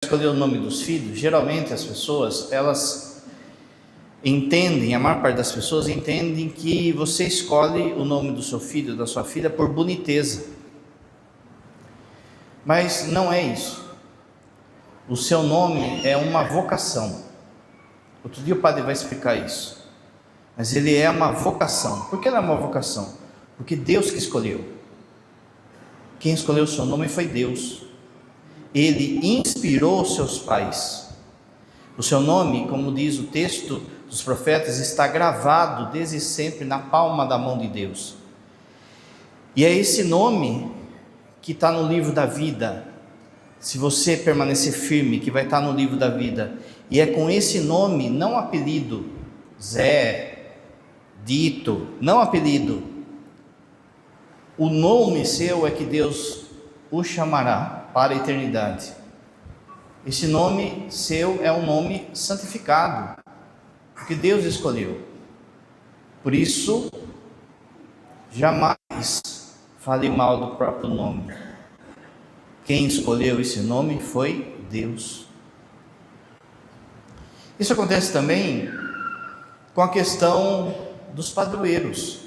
Escolher o nome dos filhos, geralmente as pessoas, elas entendem, a maior parte das pessoas entendem que você escolhe o nome do seu filho, da sua filha, por boniteza. Mas não é isso. O seu nome é uma vocação. Outro dia o padre vai explicar isso. Mas ele é uma vocação. Por que ele é uma vocação? Porque Deus que escolheu. Quem escolheu o seu nome foi Deus. Ele inspirou seus pais. O seu nome, como diz o texto dos profetas, está gravado desde sempre na palma da mão de Deus. E é esse nome que está no livro da vida. Se você permanecer firme, que vai estar no livro da vida. E é com esse nome, não apelido, Zé, Dito, não apelido. O nome seu é que Deus o chamará para a eternidade. Esse nome seu é um nome santificado, porque Deus escolheu. Por isso, jamais fale mal do próprio nome. Quem escolheu esse nome foi Deus. Isso acontece também com a questão dos padroeiros.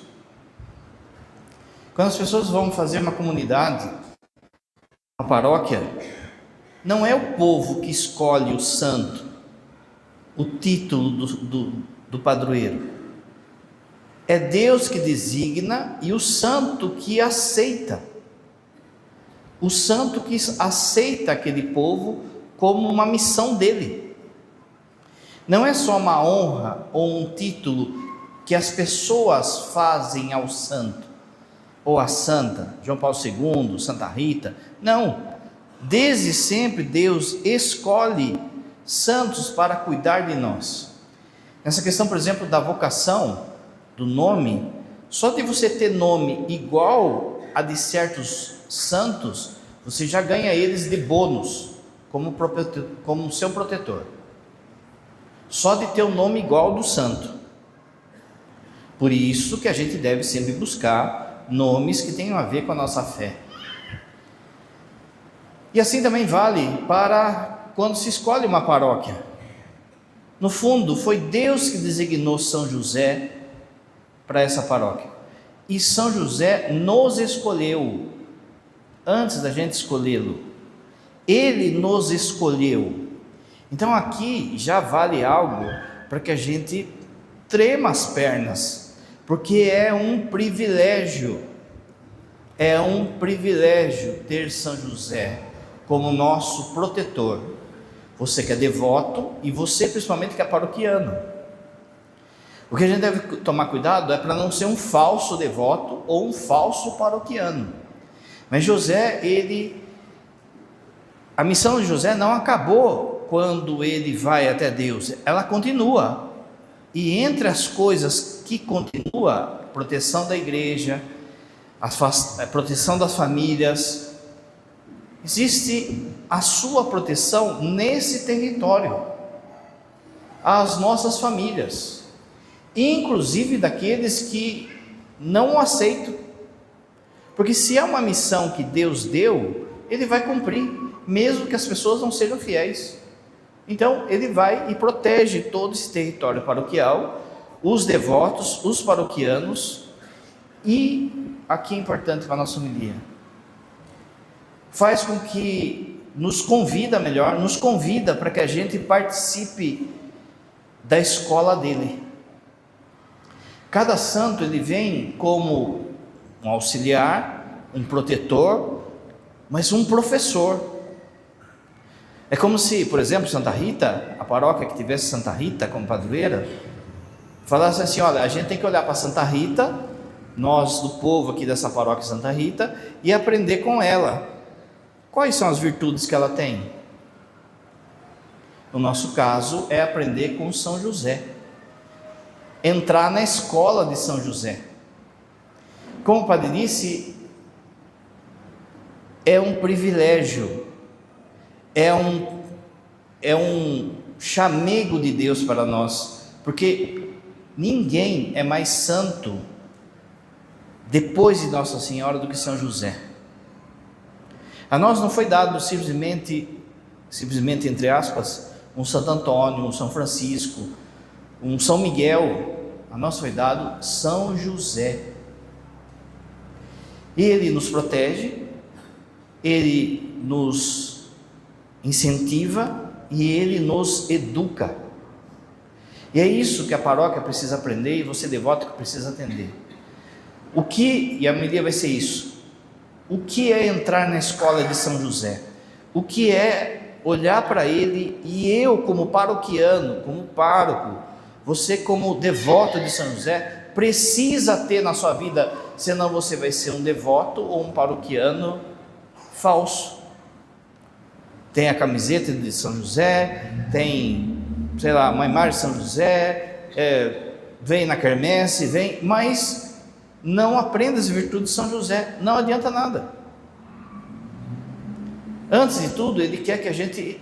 Quando as pessoas vão fazer uma comunidade, uma paróquia, não é o povo que escolhe o santo, o título do padroeiro. É Deus que designa e o santo que aceita. O santo que aceita aquele povo como uma missão dele. Não é só uma honra ou um título que as pessoas fazem ao santo ou à santa, João Paulo II, Santa Rita. Não, desde sempre Deus escolhe santos para cuidar de nós. Nessa questão, por exemplo, da vocação, do nome, só de você ter nome igual a de certos santos, você já ganha eles de bônus, como seu protetor. Só de ter o nome igual ao do santo. Por isso que a gente deve sempre buscar nomes que tenham a ver com a nossa fé. E assim também vale para quando se escolhe uma paróquia. No fundo, foi Deus que designou São José para essa paróquia. E São José nos escolheu antes da gente escolhê-lo. Ele nos escolheu. Então aqui já vale algo para que a gente trema as pernas, porque é um privilégio ter São José como nosso protetor. Você que é devoto e você principalmente que é paroquiano. O que a gente deve tomar cuidado é para não ser um falso devoto ou um falso paroquiano. Mas José, a missão de José não acabou quando ele vai até Deus, ela continua. E entre as coisas que continua, a proteção da igreja, a proteção das famílias, existe a sua proteção nesse território, as nossas famílias, inclusive daqueles que não o aceitam, porque se é uma missão que Deus deu, Ele vai cumprir, mesmo que as pessoas não sejam fiéis. Então Ele vai e protege todo esse território paroquial, os devotos, os paroquianos, e aqui é importante para a nossa homilia, faz com que nos convida para que a gente participe da escola dele. Cada santo ele vem como um auxiliar, um protetor, mas um professor. É como se, por exemplo, Santa Rita, a paróquia que tivesse Santa Rita como padroeira, falasse assim: olha, a gente tem que olhar para Santa Rita, nós do povo aqui dessa paróquia Santa Rita, e aprender com ela. Quais são as virtudes que ela tem? No nosso caso, é aprender com São José. Entrar na escola de São José. Como o padre disse, é um privilégio, é um chamego de Deus para nós, porque ninguém é mais santo depois de Nossa Senhora do que São José. A nós não foi dado simplesmente simplesmente entre aspas, um Santo Antônio, um São Francisco, um São Miguel. A nós foi dado São José. Ele nos protege, ele nos incentiva e ele nos educa. E é isso que a paróquia precisa aprender e você devoto que precisa atender. E a medida vai ser isso. O que é entrar na escola de São José? O que é olhar para ele e eu como paroquiano, como pároco, você como devoto de São José, precisa ter na sua vida, senão você vai ser um devoto ou um paroquiano falso. Tem a camiseta de São José, tem, sei lá, uma imagem de São José, vem na quermesse, mas não aprende as virtudes de São José, não adianta nada. Antes de tudo, ele quer que a gente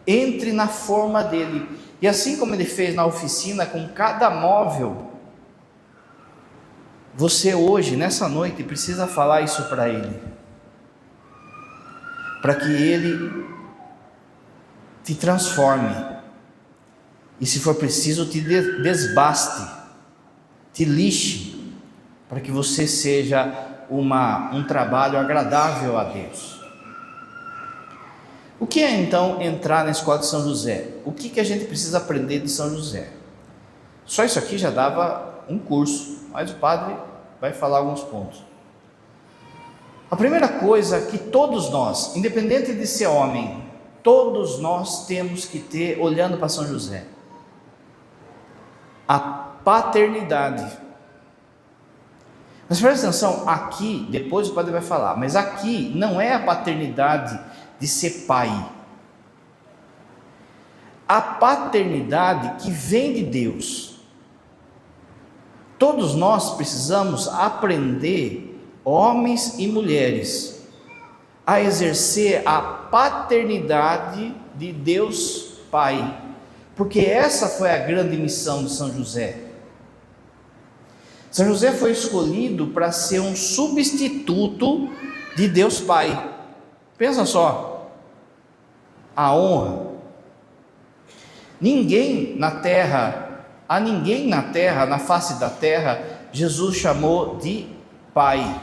entre na forma dele, e assim como ele fez na oficina com cada móvel, você hoje, nessa noite, precisa falar isso para ele, para que ele te transforme, e se for preciso, te desbaste, te lixe, para que você seja um trabalho agradável a Deus. O que é então entrar na escola de São José? O que a gente precisa aprender de São José? Só isso aqui já dava um curso, mas o padre vai falar alguns pontos. A primeira coisa que todos nós, independente de ser homem, todos nós temos que ter, olhando para São José, a paternidade. Mas presta atenção, aqui, depois o padre vai falar, mas aqui não é a paternidade de ser pai. A paternidade que vem de Deus. Todos nós precisamos aprender, homens e mulheres, a exercer a paternidade de Deus Pai, porque essa foi a grande missão de São José. São José foi escolhido para ser um substituto de Deus Pai. Pensa só, a honra. Ninguém na terra, na face da terra, Jesus chamou de pai,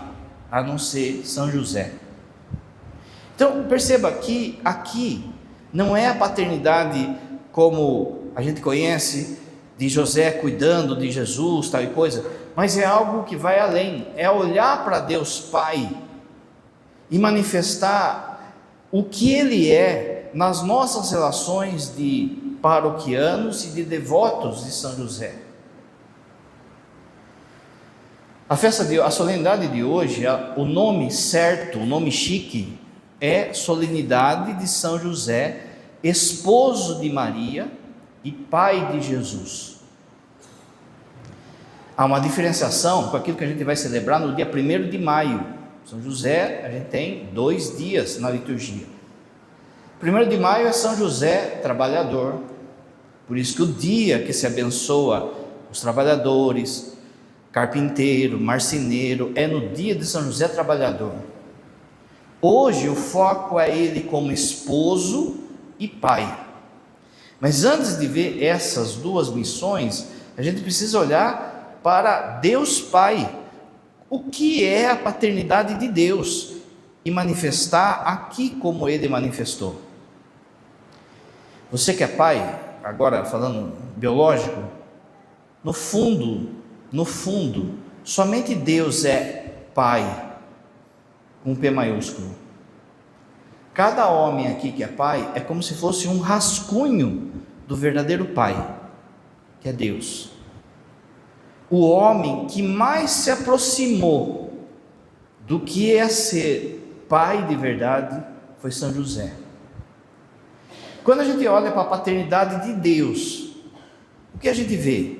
a não ser São José. Então perceba que aqui não é a paternidade como a gente conhece, de José cuidando de Jesus, tal e coisa, mas é algo que vai além, é olhar para Deus Pai e manifestar o que Ele é nas nossas relações de paroquianos e de devotos de São José. A solenidade de hoje, o nome certo, o nome chique, é Solenidade de São José, esposo de Maria e pai de Jesus. Há uma diferenciação com aquilo que a gente vai celebrar no dia 1º de maio. São José, a gente tem 2 dias na liturgia. 1º de maio é São José trabalhador, por isso que o dia que se abençoa os trabalhadores, carpinteiro, marceneiro, é no dia de São José trabalhador. Hoje o foco é ele como esposo e pai. Mas antes de ver essas duas missões, a gente precisa olhar para Deus Pai. O que é a paternidade de Deus? E manifestar aqui como Ele manifestou. Você que é pai, agora falando biológico, no fundo, somente Deus é pai, com P maiúsculo. Cada homem aqui que é pai é como se fosse um rascunho do verdadeiro pai, que é Deus. O homem que mais se aproximou do que é ser pai de verdade foi São José. Quando a gente olha para a paternidade de Deus, o que a gente vê?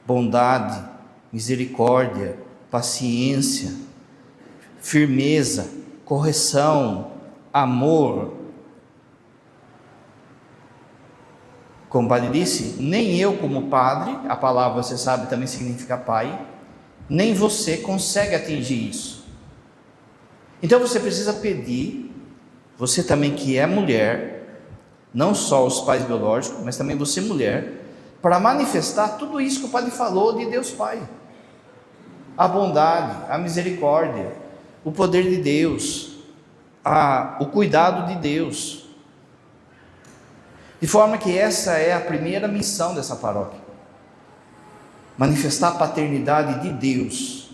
Bondade, misericórdia, paciência, firmeza, correção, amor. Como o padre disse, nem eu como padre, a palavra você sabe também significa pai, nem você consegue atingir isso. Então você precisa pedir, você também que é mulher, não só os pais biológicos, mas também você, mulher, para manifestar tudo isso que o Padre falou de Deus Pai: a bondade, a misericórdia, o poder de Deus, o cuidado de Deus. De forma que essa é a primeira missão dessa paróquia: manifestar a paternidade de Deus,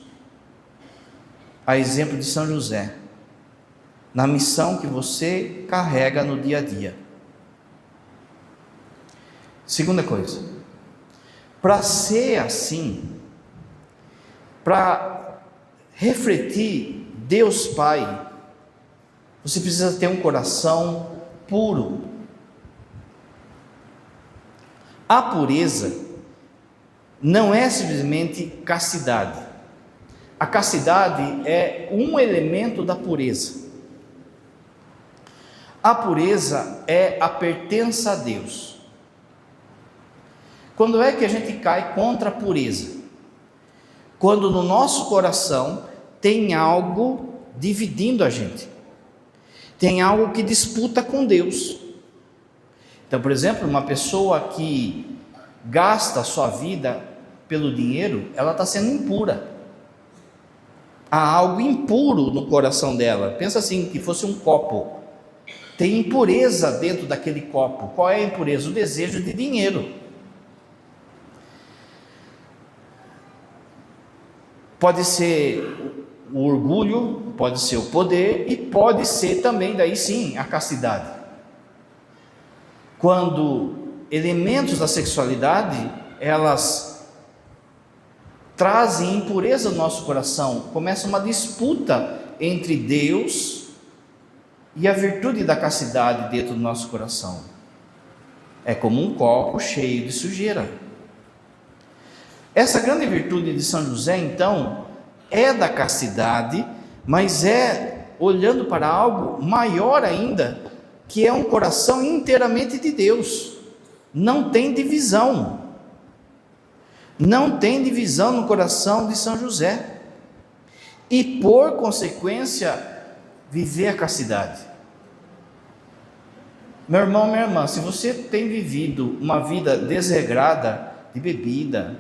a exemplo de São José, na missão que você carrega no dia a dia. Segunda coisa, para ser assim, para refletir Deus Pai, você precisa ter um coração puro. A pureza não é simplesmente castidade. A castidade é um elemento da pureza. A pureza é a pertença a Deus. Quando é que a gente cai contra a pureza? Quando no nosso coração tem algo dividindo a gente, tem algo que disputa com Deus. Então, por exemplo, uma pessoa que gasta a sua vida pelo dinheiro, ela está sendo impura. Há algo impuro no coração dela. Pensa assim, que fosse um copo. Tem impureza dentro daquele copo. Qual é a impureza? O desejo de dinheiro. Pode ser o orgulho, pode ser o poder e pode ser também, daí sim, a castidade. Quando elementos da sexualidade, elas trazem impureza no nosso coração, começa uma disputa entre Deus e a virtude da castidade dentro do nosso coração. É como um copo cheio de sujeira. Essa grande virtude de São José, então, é da castidade, mas é olhando para algo maior ainda, que é um coração inteiramente de Deus. Não tem divisão. Não tem divisão no coração de São José. E, por consequência, viver a castidade. Meu irmão, minha irmã, se você tem vivido uma vida desregrada de bebida,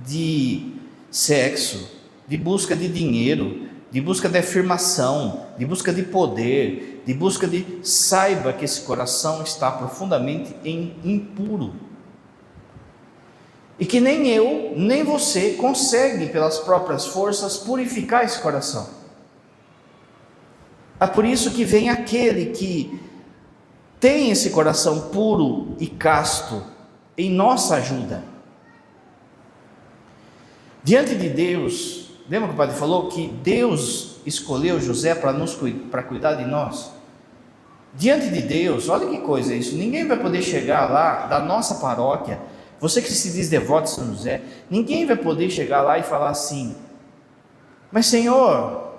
de sexo, de busca de dinheiro, de busca de afirmação, de busca de poder, de busca de... Saiba que esse coração está profundamente impuro. E que nem eu, nem você consegue pelas próprias forças purificar esse coração. É por isso que vem aquele que tem esse coração puro e casto em nossa ajuda. Diante de Deus, lembra que o Padre falou que Deus escolheu José para cuidar de nós? Diante de Deus, olha que coisa isso, ninguém vai poder chegar lá da nossa paróquia, você que se diz devoto de São José, ninguém vai poder chegar lá e falar assim: mas Senhor,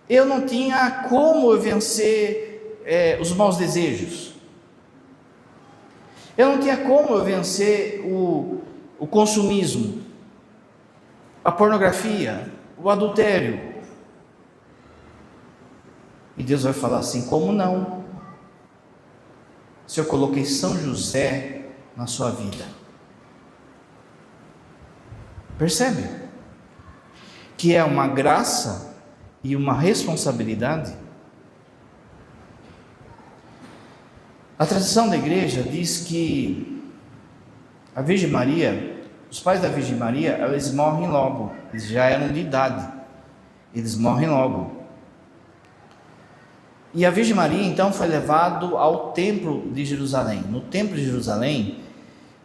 eu não tinha como eu vencer os maus desejos, eu não tinha como eu vencer o consumismo, a pornografia, o adultério. E Deus vai falar assim: como não? Se eu coloquei São José na sua vida. Percebe? Que é uma graça e uma responsabilidade. A tradição da igreja diz que a Virgem Maria, os pais da Virgem Maria, eles morrem logo, eles já eram de idade, eles morrem logo. E a Virgem Maria então foi levada ao templo de Jerusalém. No templo de Jerusalém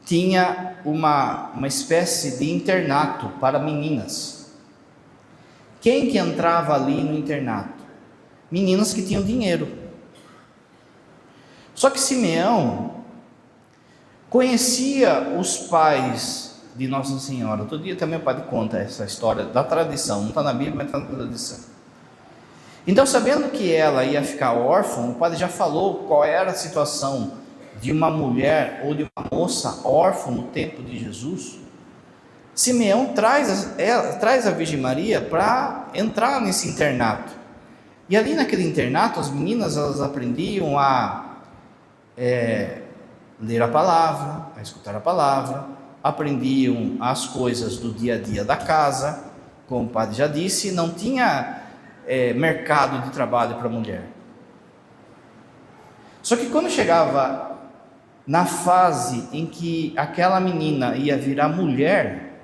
tinha uma espécie de internato para meninas. Quem que entrava ali no internato? Meninas que tinham dinheiro. Só que Simeão conhecia os pais de Nossa Senhora. Todo dia também o padre conta essa história da tradição, não está na Bíblia, mas está na tradição. Então, sabendo que ela ia ficar órfã, o padre já falou qual era a situação de uma mulher ou de uma moça órfã no tempo de Jesus. Simeão traz a Virgem Maria para entrar nesse internato. E ali naquele internato, as meninas elas aprendiam a ler a palavra, a escutar a palavra, aprendiam as coisas do dia a dia da casa, como o padre já disse, não tinha mercado de trabalho para a mulher. Só que quando chegava na fase em que aquela menina ia virar mulher,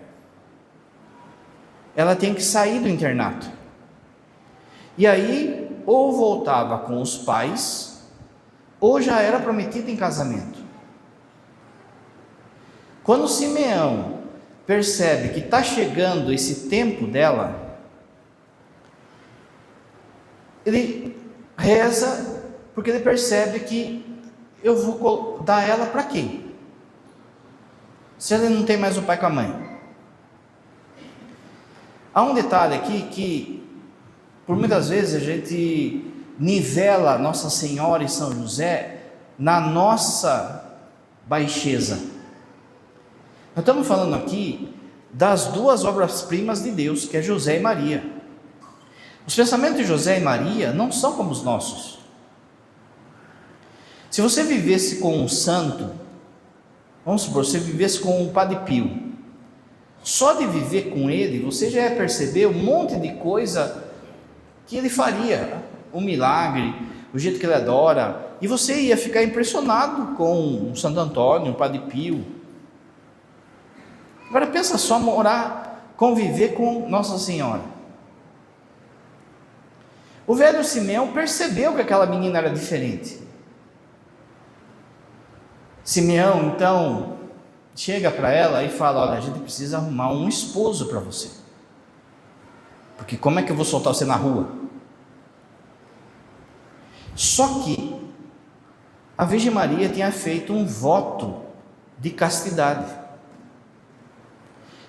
ela tem que sair do internato. E aí, ou voltava com os pais, ou já era prometida em casamento. Quando Simeão percebe que está chegando esse tempo dela, ele reza, porque ele percebe que eu vou dar ela para quem? Se ele não tem mais o pai com a mãe. Há um detalhe aqui que, por muitas vezes, a gente nivela Nossa Senhora e São José na nossa baixeza. Nós estamos falando aqui das duas obras-primas de Deus, que é José e Maria. Os pensamentos de José e Maria não são como os nossos. Se você vivesse com um santo, vamos supor, você vivesse com um Padre Pio, só de viver com ele, você já ia perceber um monte de coisa que ele faria, um milagre, o jeito que ele adora, e você ia ficar impressionado com o Santo Antônio, o Padre Pio. Agora pensa só, conviver com Nossa Senhora. O velho Simeão percebeu que aquela menina era diferente. Simeão então chega para ela e fala: olha, a gente precisa arrumar um esposo para você, porque como é que eu vou soltar você na rua? Só que a Virgem Maria tinha feito um voto de castidade,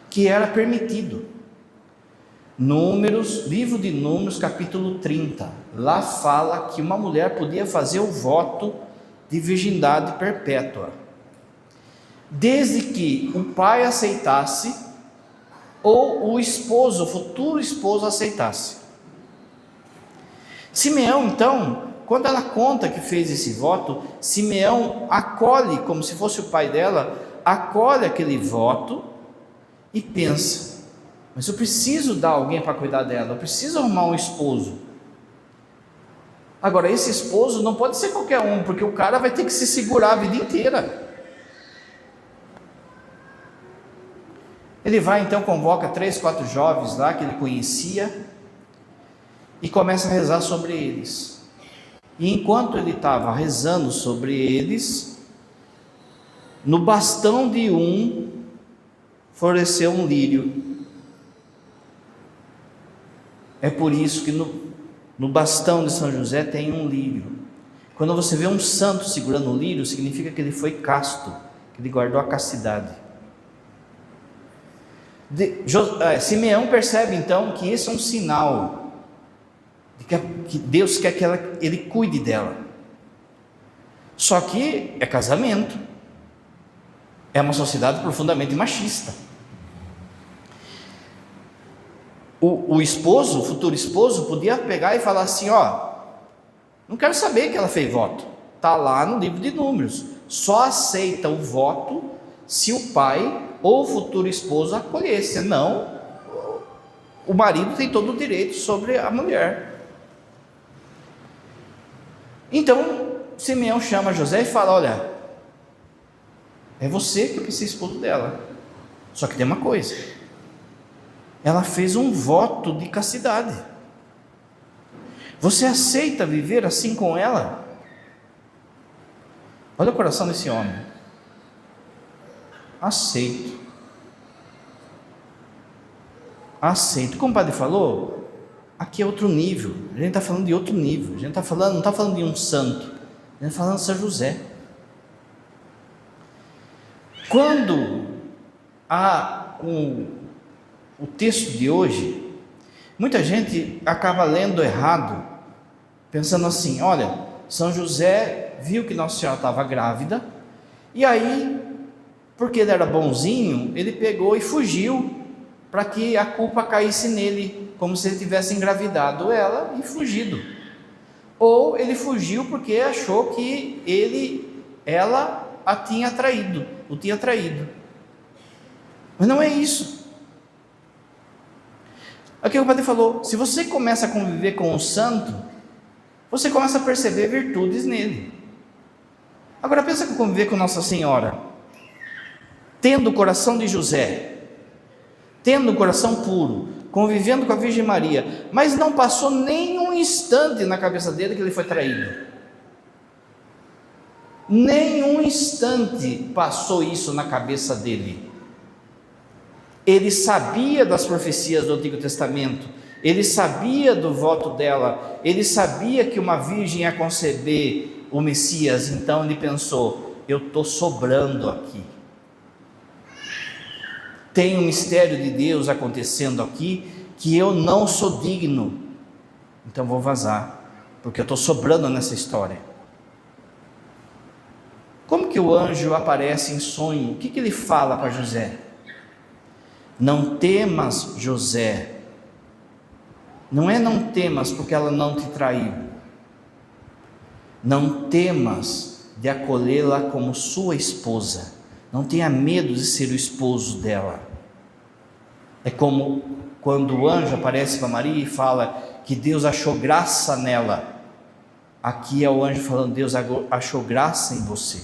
que era permitido. Livro de Números, capítulo 30, lá fala que uma mulher podia fazer o voto de virgindade perpétua, desde que o pai aceitasse ou o esposo, o futuro esposo, aceitasse. Simeão, então, quando ela conta que fez esse voto, Simeão acolhe, como se fosse o pai dela, acolhe aquele voto e pensa: mas eu preciso dar alguém para cuidar dela, eu preciso arrumar um esposo. Agora, esse esposo não pode ser qualquer um, porque o cara vai ter que se segurar a vida inteira. Ele vai então, convoca 3, 4 jovens lá que ele conhecia e começa a rezar sobre eles. E enquanto ele estava rezando sobre eles, no bastão de um floresceu um lírio. É por isso que no bastão de São José tem um lírio. Quando você vê um santo segurando um lírio, significa que ele foi casto, que ele guardou a castidade. Simeão percebe então que esse é um sinal de que Deus quer que ele cuide dela. Só que é casamento, é uma sociedade profundamente machista. O esposo, o futuro esposo, podia pegar e falar assim: ó, não quero saber que ela fez voto, está lá no livro de Números, só aceita o voto se o pai ou o futuro esposo acolhesse, senão o marido tem todo o direito sobre a mulher. Então Simeão chama José e fala: olha, é você que precisa ser esposo dela, só que tem uma coisa, ela fez um voto de castidade, você aceita viver assim com ela? Olha o coração desse homem. Aceito. Como o padre falou, aqui é outro nível, a gente está falando de outro nível, a gente não está falando de um santo, a gente está falando de São José. Quando há o texto de hoje, muita gente acaba lendo errado, pensando assim: olha, São José viu que Nossa Senhora estava grávida, e aí, porque ele era bonzinho, ele pegou e fugiu, para que a culpa caísse nele, como se ele tivesse engravidado ela e fugido. Ou ele fugiu porque achou que ele ela o tinha traído. Mas não é isso. Aqui o padre falou, se você começa a conviver com o santo, você começa a perceber virtudes nele. Agora pensa que conviver com Nossa Senhora, tendo o coração de José, tendo o coração puro, convivendo com a Virgem Maria, mas não passou nem um instante na cabeça dele que ele foi traído. Nem um instante passou isso na cabeça dele. Ele sabia das profecias do Antigo Testamento, ele sabia do voto dela, ele sabia que uma virgem ia conceber o Messias, então ele pensou, eu estou sobrando aqui. Tem um mistério de Deus acontecendo aqui, que eu não sou digno, então vou vazar, porque eu estou sobrando nessa história. Como que o anjo aparece em sonho? O que ele fala para José? Não temas, José. Não é não temas porque ela não te traiu. Não temas de acolhê-la como sua esposa. Não tenha medo de ser o esposo dela. É como quando o anjo aparece para Maria e fala que Deus achou graça nela. Aqui é o anjo falando, Deus achou graça em você.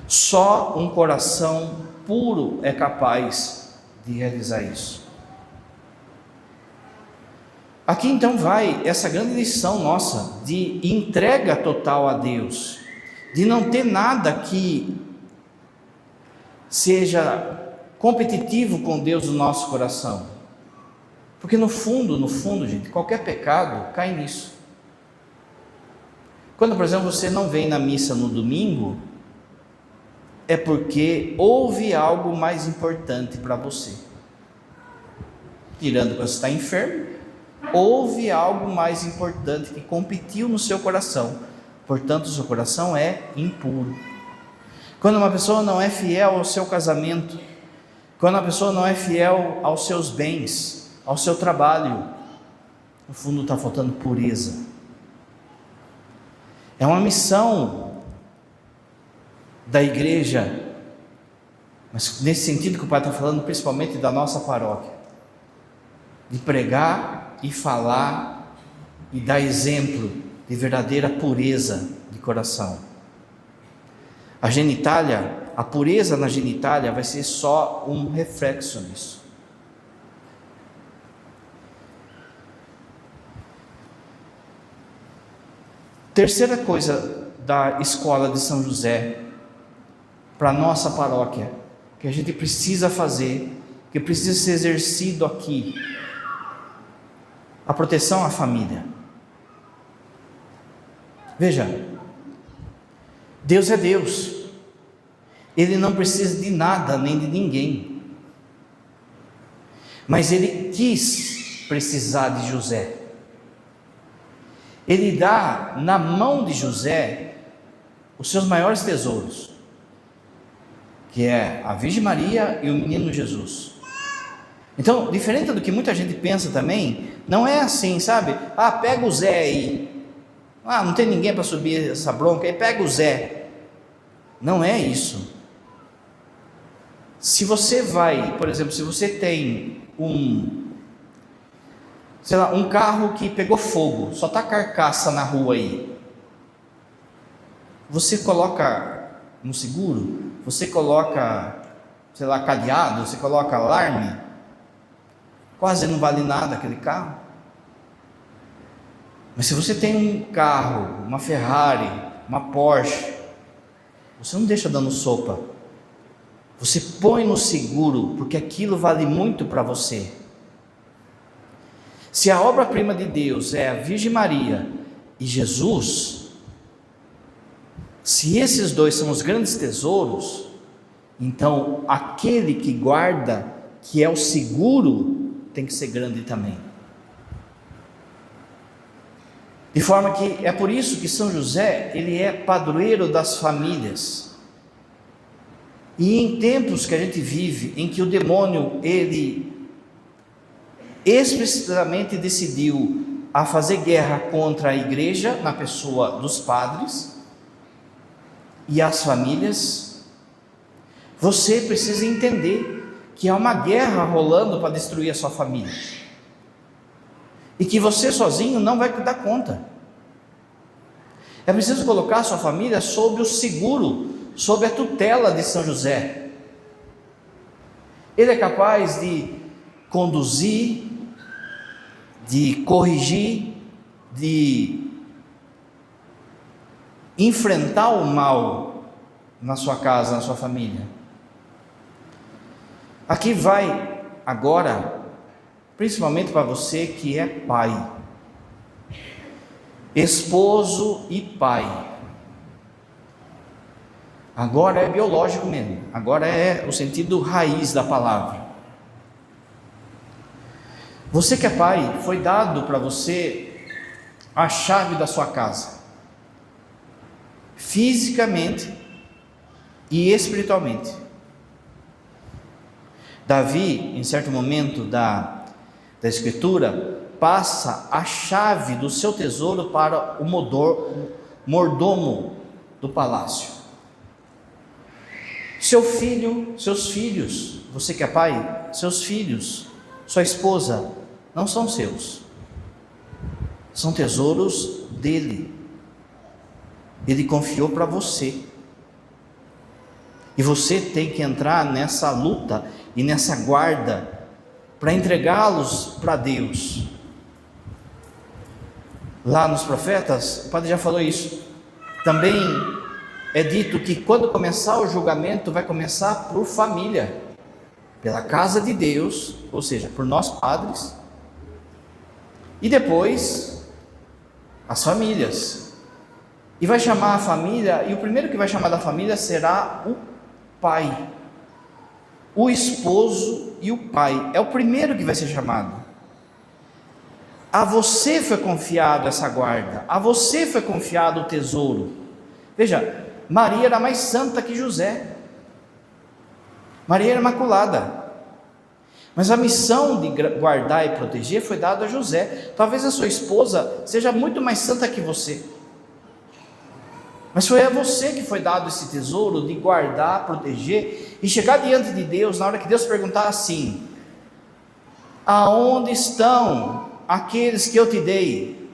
Só um coração puro é capaz de realizar isso. Aqui então vai essa grande lição nossa de entrega total a Deus, de não ter nada que seja competitivo com Deus no nosso coração, porque no fundo, gente, qualquer pecado cai nisso. Quando, por exemplo, você não vem na missa no domingo, é porque houve algo mais importante para você. Tirando quando você está enfermo, houve algo mais importante que competiu no seu coração, portanto o seu coração é impuro. Quando uma pessoa não é fiel ao seu casamento, quando a pessoa não é fiel aos seus bens, ao seu trabalho, no fundo está faltando pureza. É uma missão da igreja, mas nesse sentido que o pai está falando, principalmente da nossa paróquia, de pregar e falar e dar exemplo de verdadeira pureza de coração. A genitália, a pureza na genitália vai ser só um reflexo disso. Terceira coisa da escola de São José, para a nossa paróquia, que a gente precisa fazer, que precisa ser exercido aqui, a proteção à família. Veja, Deus é Deus, Ele não precisa de nada nem de ninguém, mas Ele quis precisar de José. Ele dá na mão de José os seus maiores tesouros, que é a Virgem Maria e o menino Jesus. Então, diferente do que muita gente pensa também, não é assim, sabe? Pega o Zé aí. Não tem ninguém para subir essa bronca aí, pega o Zé. Não é isso. Se você vai, por exemplo, se você tem um carro que pegou fogo, só está carcaça na rua aí, você coloca no seguro, você coloca, cadeado, você coloca alarme, quase não vale nada aquele carro. Mas se você tem um carro, uma Ferrari, uma Porsche, você não deixa dando sopa, você põe no seguro, porque aquilo vale muito para você. Se a obra-prima de Deus é a Virgem Maria e Jesus, se esses dois são os grandes tesouros, então aquele que guarda, que é o seguro, tem que ser grande também. De forma que é por isso que São José, ele é padroeiro das famílias. E em tempos que a gente vive, em que o demônio, ele explicitamente decidiu a fazer guerra contra a igreja, na pessoa dos padres, e as famílias. Você precisa entender que há uma guerra rolando para destruir a sua família, e que você sozinho não vai dar conta. É preciso colocar a sua família sob o seguro, sob a tutela de São José. Ele é capaz de conduzir, de corrigir, de enfrentar o mal na sua casa, na sua família. Aqui vai agora, principalmente para você que é pai, esposo e pai. Agora é biológico mesmo, agora é o sentido raiz da palavra. Você que é pai, foi dado para você a chave da sua casa, fisicamente e espiritualmente. Davi, em certo momento da escritura, passa a chave do seu tesouro para o mordomo do palácio. Seu filho, seus filhos, você que é pai, seus filhos, sua esposa, não são seus, são tesouros dele. Ele confiou para você, e você tem que entrar nessa luta e nessa guarda para entregá-los para Deus. Lá nos profetas, o padre já falou isso, também é dito que quando começar o julgamento, vai começar por família, pela casa de Deus, ou seja, por nós padres, e depois as famílias. E vai chamar a família, e o primeiro que vai chamar da família será o pai, o esposo e o pai, é o primeiro que vai ser chamado. A você foi confiado essa guarda, a você foi confiado o tesouro. Veja, Maria era mais santa que José, Maria era imaculada, mas a missão de guardar e proteger foi dada a José. Talvez a sua esposa seja muito mais santa que você, mas foi a você que foi dado esse tesouro de guardar, proteger e chegar diante de Deus na hora que Deus perguntar assim: aonde estão aqueles que eu te dei?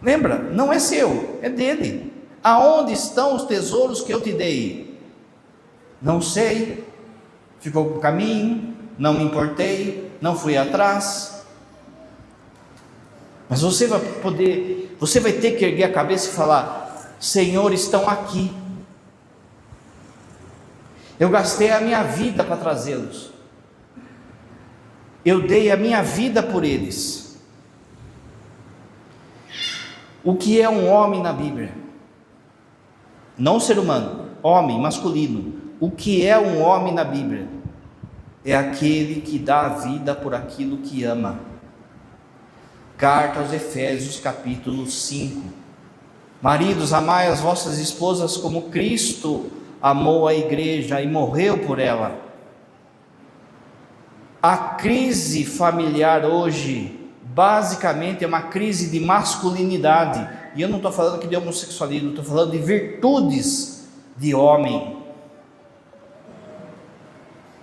Lembra, não é seu, é dele. Aonde estão os tesouros que eu te dei? Não sei, ficou por caminho, não me importei, não fui atrás. Mas você vai ter que erguer a cabeça e falar: Senhor, estão aqui. Eu gastei a minha vida para trazê-los, eu dei a minha vida por eles. O que é um homem na Bíblia? Não ser humano, homem, masculino. O que é um homem na Bíblia? É aquele que dá a vida por aquilo que ama. Carta aos Efésios, capítulo 5. Maridos, amai as vossas esposas como Cristo amou a igreja e morreu por ela. A crise familiar hoje, basicamente, é uma crise de masculinidade. E eu não estou falando aqui de homossexualismo, estou falando de virtudes de homem.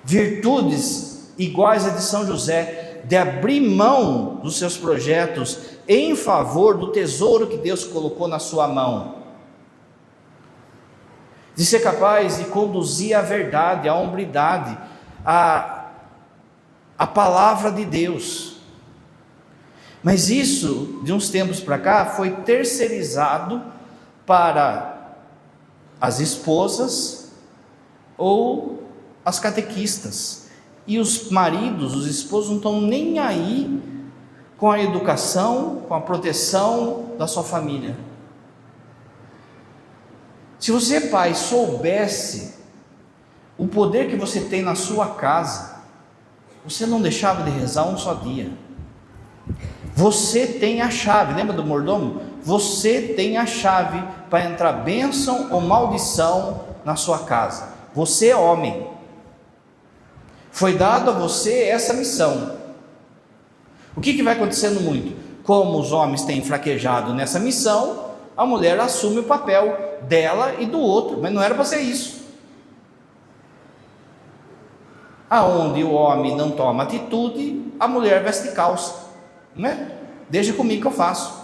Virtudes iguais a de São José, de abrir mão dos seus projetos em favor do tesouro que Deus colocou na sua mão. De ser capaz de conduzir a verdade, a hombridade, a palavra de Deus. Mas isso, de uns tempos para cá, foi terceirizado para as esposas ou as catequistas. E os maridos, os esposos não estão nem aí com a educação, com a proteção da sua família. Se você, pai, soubesse o poder que você tem na sua casa, você não deixava de rezar um só dia. Você tem a chave, lembra do mordomo? Você tem a chave para entrar bênção ou maldição na sua casa. Você é homem, foi dado a você essa missão. O que vai acontecendo muito? Como os homens têm fraquejado nessa missão, a mulher assume o papel dela e do outro, mas não era para ser isso. Aonde o homem não toma atitude, a mulher veste calça, né? Deixa comigo que eu faço.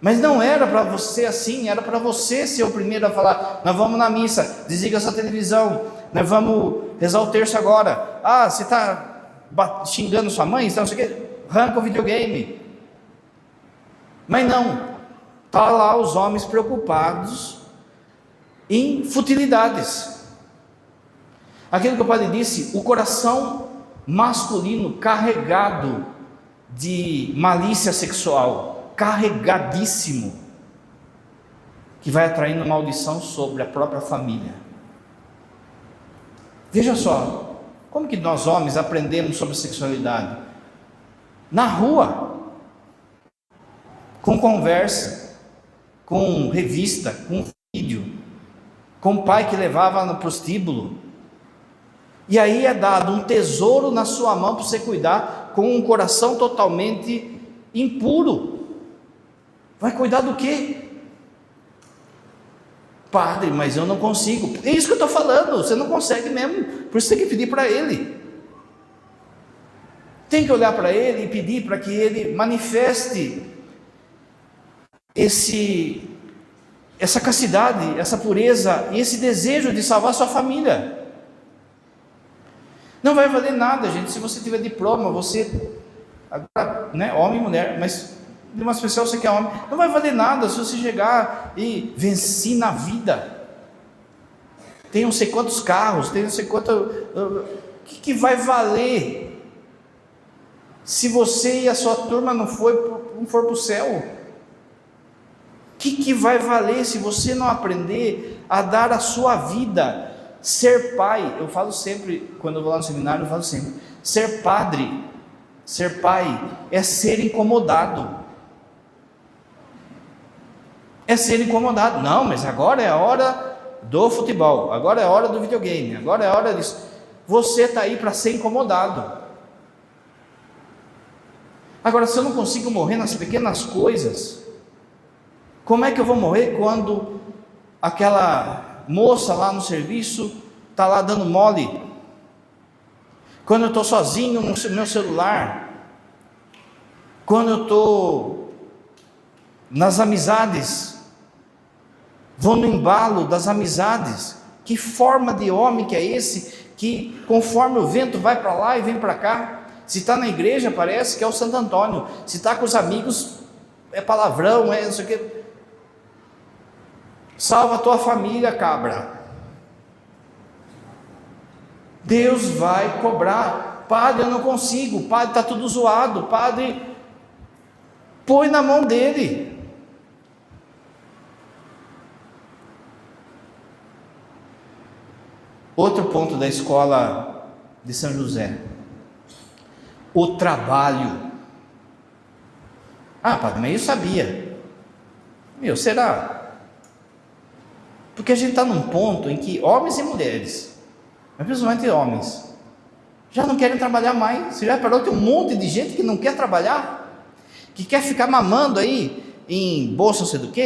Mas não era para você assim, era para você ser o primeiro a falar: nós vamos na missa, desliga essa televisão, nós vamos rezar o terço agora. Ah, você está xingando sua mãe, não sei o quê, arranca o videogame. Mas não, está lá os homens preocupados em futilidades. Aquilo que o padre disse, o coração masculino carregado de malícia sexual, carregadíssimo, que vai atraindo maldição sobre a própria família. Veja só, como que nós homens aprendemos sobre sexualidade? Na rua, com conversa, com revista, com vídeo, com o pai que levava no prostíbulo. E aí é dado um tesouro na sua mão para você cuidar, com um coração totalmente impuro. Vai cuidar do quê? Padre, mas eu não consigo. É isso que eu estou falando, você não consegue mesmo, por isso tem que pedir para ele. Tem que olhar para ele e pedir para que ele manifeste essa castidade, essa pureza e esse desejo de salvar sua família. Não vai valer nada, gente, se você tiver diploma, você, agora, né, homem e mulher, mas de uma especial você que é homem, não vai valer nada se você chegar e venci na vida. Tem não sei quantos carros, tem não sei quanto. O que vai valer se você e a sua turma não for para o céu? O que vai valer se você não aprender a dar a sua vida? Ser pai, eu falo sempre, quando eu vou lá no seminário, eu falo sempre, ser padre, ser pai, é ser incomodado. É ser incomodado. Não, mas agora é a hora do futebol, agora é a hora do videogame, agora é a hora disso. Você está aí para ser incomodado. Agora, se eu não consigo morrer nas pequenas coisas, como é que eu vou morrer quando aquela moça lá no serviço está lá dando mole? Quando eu estou sozinho no meu celular? Quando eu estou nas amizades? Vou no embalo das amizades? Que forma de homem que é esse, que conforme o vento vai para lá e vem para cá? Se está na igreja parece que é o Santo Antônio, se está com os amigos é palavrão, é não sei o que. Salva a tua família, cabra. Deus vai cobrar. Padre, eu não consigo. Padre, está tudo zoado. Padre, põe na mão dele. Outro ponto da escola de São José: o trabalho. Ah, padre, mas eu sabia. Será? Porque a gente está num ponto em que homens e mulheres, mas principalmente homens, já não querem trabalhar mais. Você já reparou que tem um monte de gente que não quer trabalhar, que quer ficar mamando aí em bolsa, não sei do que,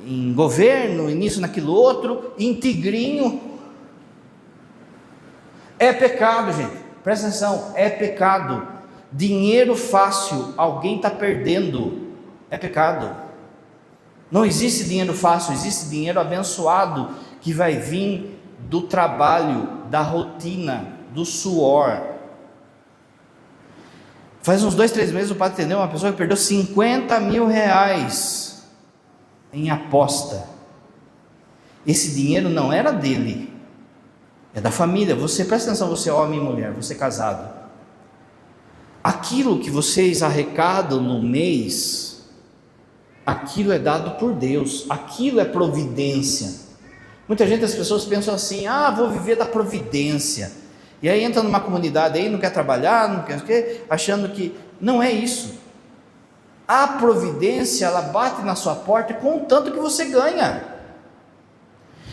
em governo, e nisso, naquilo outro, em tigrinho. É pecado, gente, presta atenção, é pecado. Dinheiro fácil, alguém está perdendo, é pecado. Não existe dinheiro fácil, existe dinheiro abençoado, que vai vir do trabalho, da rotina, do suor. Faz uns 2-3 meses o padre atendeu uma pessoa que perdeu 50 mil reais em aposta. Esse dinheiro não era dele, é da família. Você, presta atenção, você é homem e mulher, você é casado. Aquilo que vocês arrecadam no mês, aquilo é dado por Deus, aquilo é providência. Muita gente, as pessoas pensam assim: vou viver da providência, e aí entra numa comunidade aí, não quer trabalhar, não quer o quê, achando que não é isso. A providência, ela bate na sua porta com o tanto que você ganha.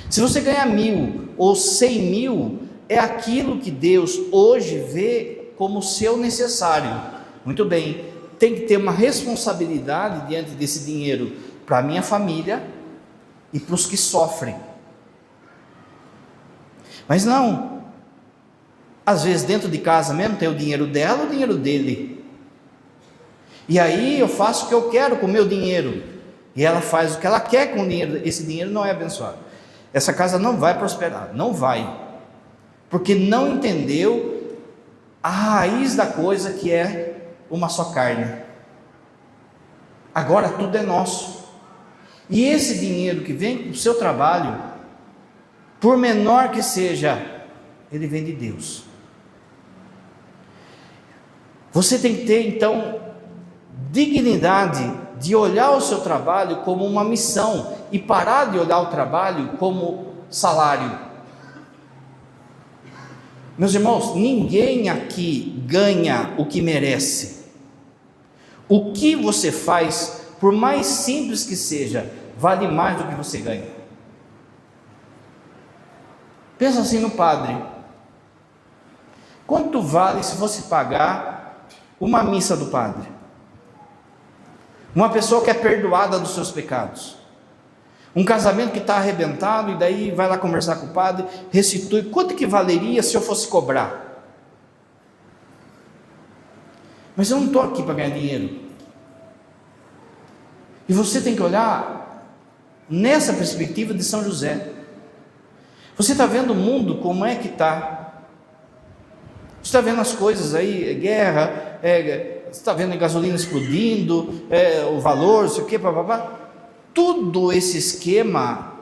Se você ganha 1.000 ou 100.000, é aquilo que Deus hoje vê como seu necessário. Muito bem, tem que ter uma responsabilidade diante desse dinheiro para a minha família e para os que sofrem. Mas não, às vezes dentro de casa mesmo tem o dinheiro dela, o dinheiro dele, e aí eu faço o que eu quero com o meu dinheiro, e ela faz o que ela quer com o dinheiro. Esse dinheiro não é abençoado, essa casa não vai prosperar, não vai, porque não entendeu a raiz da coisa, que é uma só carne. Agora tudo é nosso, e esse dinheiro que vem do seu trabalho, por menor que seja, ele vem de Deus. Você tem que ter então dignidade de olhar o seu trabalho como uma missão e parar de olhar o trabalho como salário. Meus irmãos, ninguém aqui ganha o que merece. O que você faz, por mais simples que seja, vale mais do que você ganha. Pensa assim no padre. Quanto vale se você pagar uma missa do padre? Uma pessoa que é perdoada dos seus pecados. Um casamento que está arrebentado, e daí vai lá conversar com o padre, restitui. Quanto que valeria se eu fosse cobrar? Mas eu não estou aqui para ganhar dinheiro. E você tem que olhar nessa perspectiva de São José. Você está vendo o mundo como é que está? Você está vendo as coisas aí, guerra, você está vendo a gasolina explodindo, o valor, não sei o que, papapá. Tudo esse esquema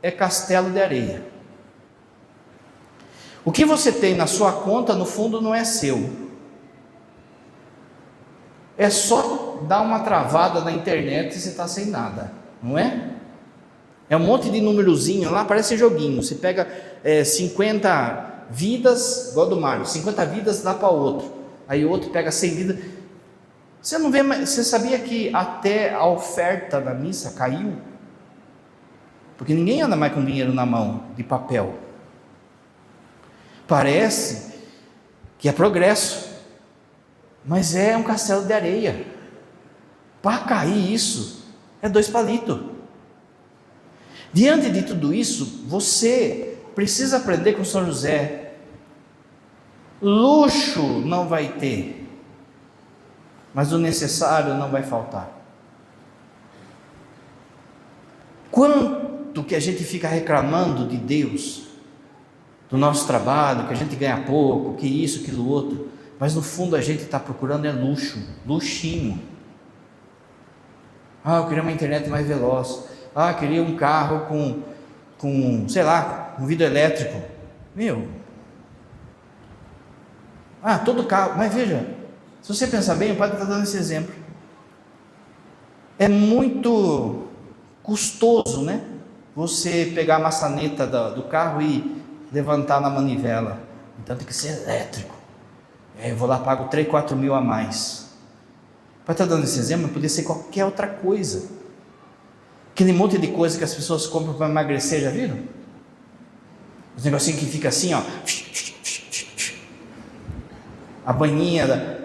é castelo de areia. O que você tem na sua conta, no fundo, não é seu. É só dar uma travada na internet e você está sem nada, não é? É um monte de númerozinho lá, parece joguinho. Você pega 50 vidas, igual do Mário, 50 vidas dá para o outro. Aí o outro pega 100 vidas. Você não vê, você sabia que até a oferta da missa caiu? Porque ninguém anda mais com dinheiro na mão, de papel. Parece que é progresso, mas é um castelo de areia. Para cair isso, é 2 palitos. Diante de tudo isso, você precisa aprender com São José. Luxo não vai ter, mas o necessário não vai faltar. Quanto que a gente fica reclamando de Deus, do nosso trabalho, que a gente ganha pouco, que isso, aquilo outro, mas no fundo a gente está procurando luxo, luxinho. Eu queria uma internet mais veloz. Queria um carro com, sei lá, um vidro elétrico. Todo carro, mas veja, se você pensar bem, o padre está dando esse exemplo. É muito custoso, né? Você pegar a maçaneta do carro e levantar na manivela. Então tem que ser elétrico. Eu vou lá, pago 3, 4 mil a mais. O padre está dando esse exemplo, mas poderia ser qualquer outra coisa. Aquele monte de coisa que as pessoas compram para emagrecer, já viram? Os negocinhos que fica assim, ó. A banhinha,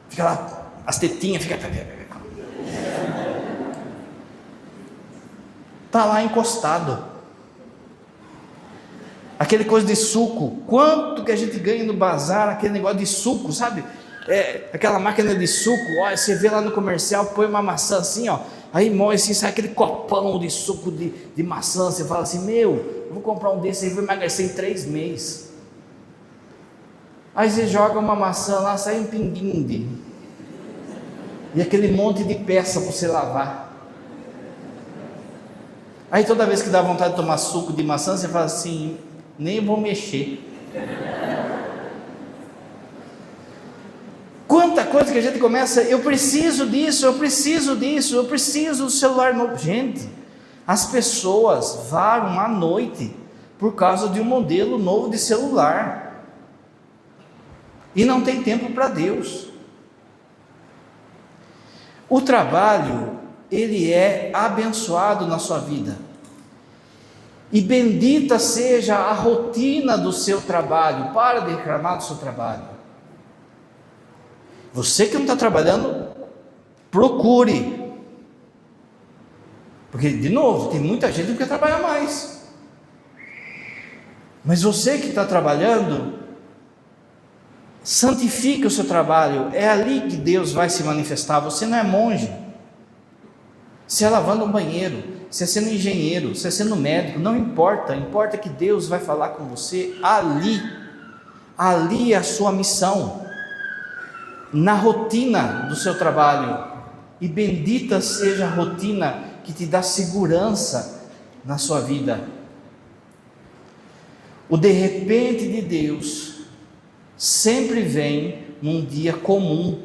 fica lá, as tetinhas, fica. Está lá encostado. Aquele coisa de suco, quanto que a gente ganha no bazar, aquele negócio de suco, sabe? Aquela máquina de suco, você vê lá no comercial, põe uma maçã assim, ó. Aí moe assim, sai aquele copão de suco de maçã. Você fala assim, eu vou comprar um desse aí, vou emagrecer em 3 meses. Aí você joga uma maçã lá, sai um pinguim e aquele monte de peça para você lavar. Aí toda vez que dá vontade de tomar suco de maçã, você fala assim, nem vou mexer. Quanta coisa que a gente começa, eu preciso disso, eu preciso do celular novo. Gente, as pessoas varam à noite por causa de um modelo novo de celular. E não tem tempo para Deus. O trabalho, ele é abençoado na sua vida. E bendita seja a rotina do seu trabalho. Para de reclamar do seu trabalho. Você que não está trabalhando, procure. Porque, de novo, tem muita gente que quer trabalhar mais. Mas você que está trabalhando, santifique o seu trabalho. É ali que Deus vai se manifestar. Você não é monge. Se é lavando um banheiro, se é sendo engenheiro, se é sendo médico, não importa. Importa que Deus vai falar com você ali. Ali é a sua missão. Na rotina do seu trabalho. E bendita seja a rotina que te dá segurança na sua vida. O de repente de Deus sempre vem num dia comum.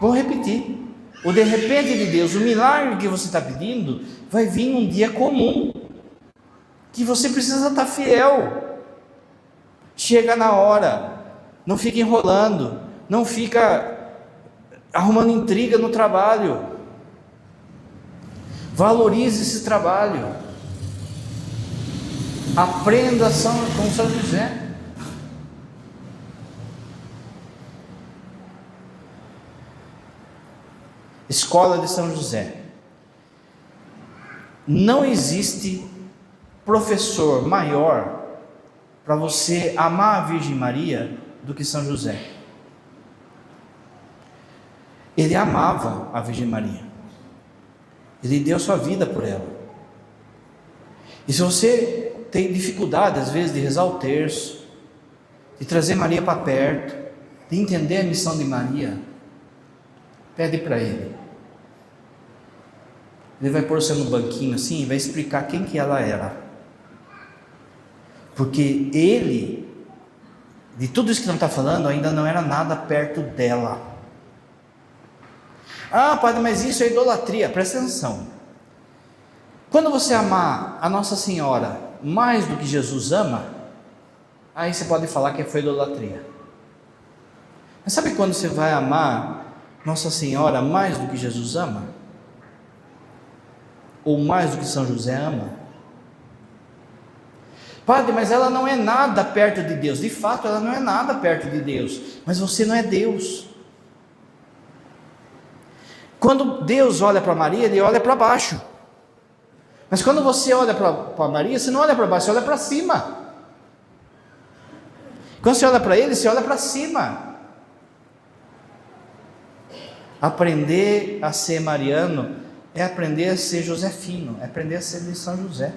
Vou repetir. O de repente de Deus, o milagre que você está pedindo, vai vir num dia comum. Que você precisa estar fiel. Chega na hora. Não fica enrolando, não fica arrumando intriga no trabalho. Valorize esse trabalho. Aprenda com São José. Escola de São José. Não existe professor maior para você amar a Virgem Maria do que São José. Ele amava a Virgem Maria. Ele deu sua vida por ela. E se você tem dificuldade às vezes de rezar o terço, de trazer Maria para perto, de entender a missão de Maria, pede para ele. Ele vai pôr você no banquinho assim e vai explicar quem que ela era. Porque ele, de tudo isso que não está falando, ainda não era nada perto dela. Ah, padre, mas isso é idolatria. Presta atenção. Quando você amar a Nossa Senhora mais do que Jesus ama, aí você pode falar que foi idolatria. Mas sabe quando você vai amar Nossa Senhora mais do que Jesus ama? Ou mais do que São José ama? Padre, mas ela não é nada perto de Deus. De fato, ela não é nada perto de Deus. Mas você não é Deus. Quando Deus olha para Maria, Ele olha para baixo. Mas quando você olha para Maria, você não olha para baixo, você olha para cima. Quando você olha para Ele, você olha para cima. Aprender a ser mariano é aprender a ser josefino, é aprender a ser de São José.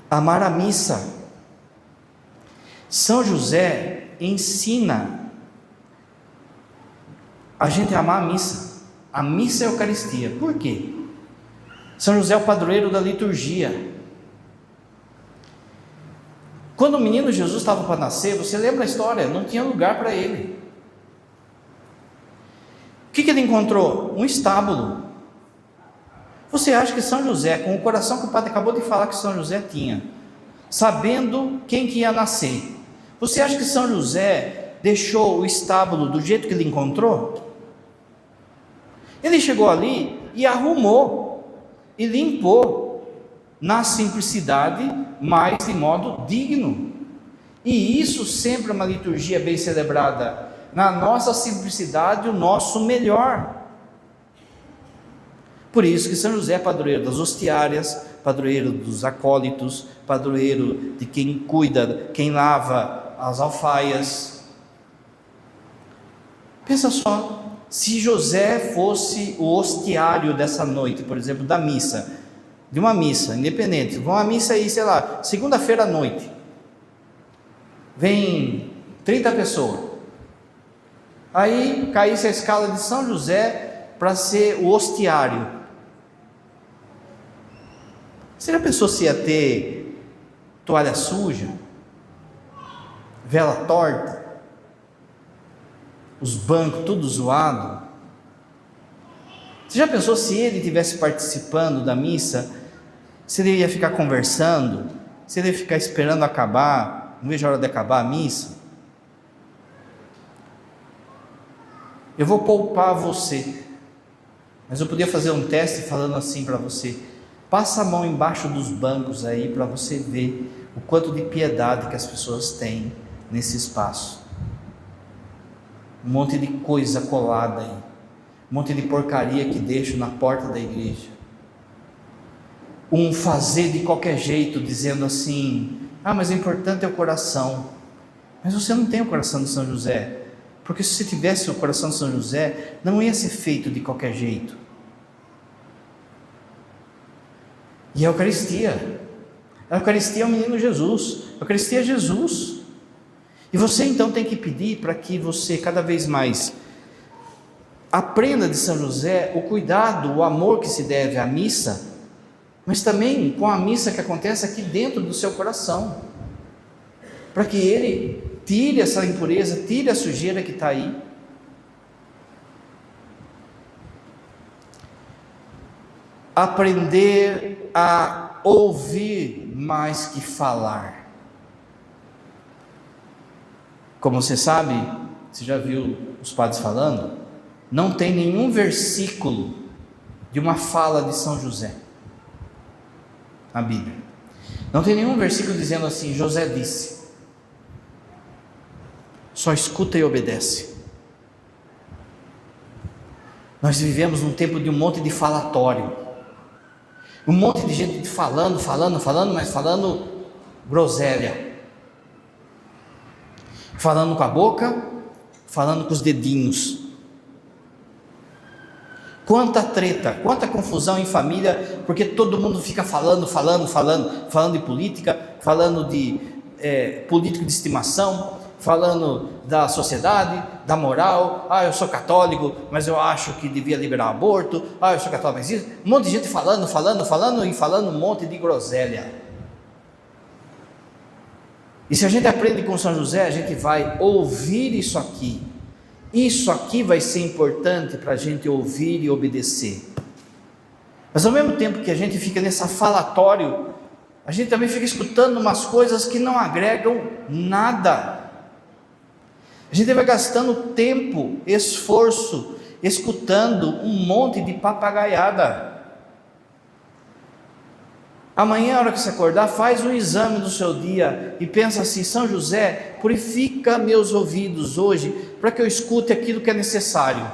Amar a missa. São José ensina a gente a amar a missa. A missa é a Eucaristia. Por quê? São José é o padroeiro da liturgia. Quando o menino Jesus estava para nascer, você lembra a história? Não tinha lugar para ele. O que ele encontrou? Um estábulo. Você acha que São José, com o coração que o padre acabou de falar que São José tinha, sabendo quem que ia nascer, você acha que São José deixou o estábulo do jeito que ele encontrou? Ele chegou ali e arrumou, e limpou, na simplicidade, mas de modo digno. E isso sempre é uma liturgia bem celebrada, na nossa simplicidade, o nosso melhor. Por isso que São José é padroeiro das hostiárias, padroeiro dos acólitos, padroeiro de quem cuida, quem lava as alfaias. Pensa só, se José fosse o hostiário dessa noite, por exemplo, da missa, de uma missa independente, vão à missa aí, sei lá, segunda-feira à noite, vem 30 pessoas, aí caísse a escala de São José para ser o hostiário. Você já pensou se ia ter toalha suja, vela torta, os bancos tudo zoado? Você já pensou se ele estivesse participando da missa, se ele ia ficar conversando, se ele ia ficar esperando acabar, não vejo a hora de acabar a missa? Eu vou poupar você, mas eu podia fazer um teste falando assim para você: passa a mão embaixo dos bancos aí para você ver o quanto de piedade que as pessoas têm nesse espaço. Um monte de coisa colada aí, um monte de porcaria que deixam na porta da igreja. Um fazer de qualquer jeito, dizendo assim: mas o importante é o coração. Mas você não tem o coração de São José, porque se você tivesse o coração de São José, não ia ser feito de qualquer jeito. E a Eucaristia é o menino Jesus, a Eucaristia é Jesus. E você então tem que pedir para que você cada vez mais aprenda de São José o cuidado, o amor que se deve à missa, mas também com a missa que acontece aqui dentro do seu coração, para que ele tire essa impureza, tire a sujeira que está aí. Aprender a ouvir mais que falar. Como você sabe, você já viu os padres falando, não tem nenhum versículo de uma fala de São José na Bíblia. Não tem nenhum versículo dizendo assim: José disse. Só escuta e obedece. Nós vivemos num tempo de um monte de falatório, um monte de gente falando, mas falando groselha, falando com a boca, falando com os dedinhos. Quanta treta, quanta confusão em família, porque todo mundo fica falando de política, falando de político de estimação, falando da sociedade, da moral. Eu sou católico, mas eu acho que devia liberar aborto. Eu sou católico, mas isso. Um monte de gente falando um monte de groselha. E se a gente aprende com São José, a gente vai ouvir isso aqui. Isso aqui vai ser importante para a gente ouvir e obedecer. Mas ao mesmo tempo que a gente fica nesse falatório, a gente também fica escutando umas coisas que não agregam nada. A gente vai gastando tempo, esforço, escutando um monte de papagaiada. Amanhã, na hora que você acordar, faz um exame do seu dia e pensa assim: São José, purifica meus ouvidos hoje, para que eu escute aquilo que é necessário.